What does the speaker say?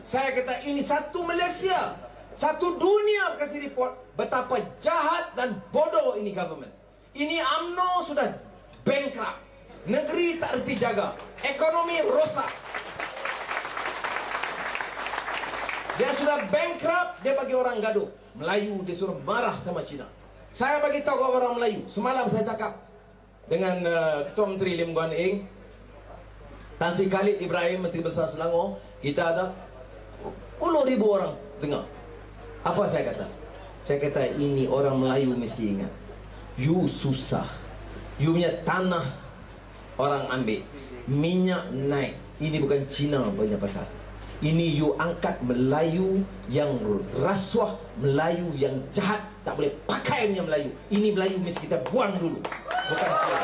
Saya kata ini satu Malaysia, satu dunia kasih report betapa jahat dan bodoh ini government. Ini UMNO sudah bankrupt, negeri tak reti jaga, ekonomi rosak. Dia sudah bankrupt, dia bagi orang gaduh. Melayu dia suruh marah sama Cina. Saya bagi tahu kepada orang Melayu. Semalam saya cakap dengan Ketua Menteri Lim Guan Eng, Tan Sri Khalid Ibrahim, Menteri Besar Selangor. Kita ada 10,000 orang dengar. Apa saya kata? Saya kata ini orang Melayu mesti ingat. You susah, you punya tanah orang ambil, minyak naik. Ini bukan Cina punya pasal. Ini you angkat Melayu yang rasuah, Melayu yang jahat, tak boleh pakai punya Melayu. Ini Melayu mesti kita buang dulu, bukan Cina.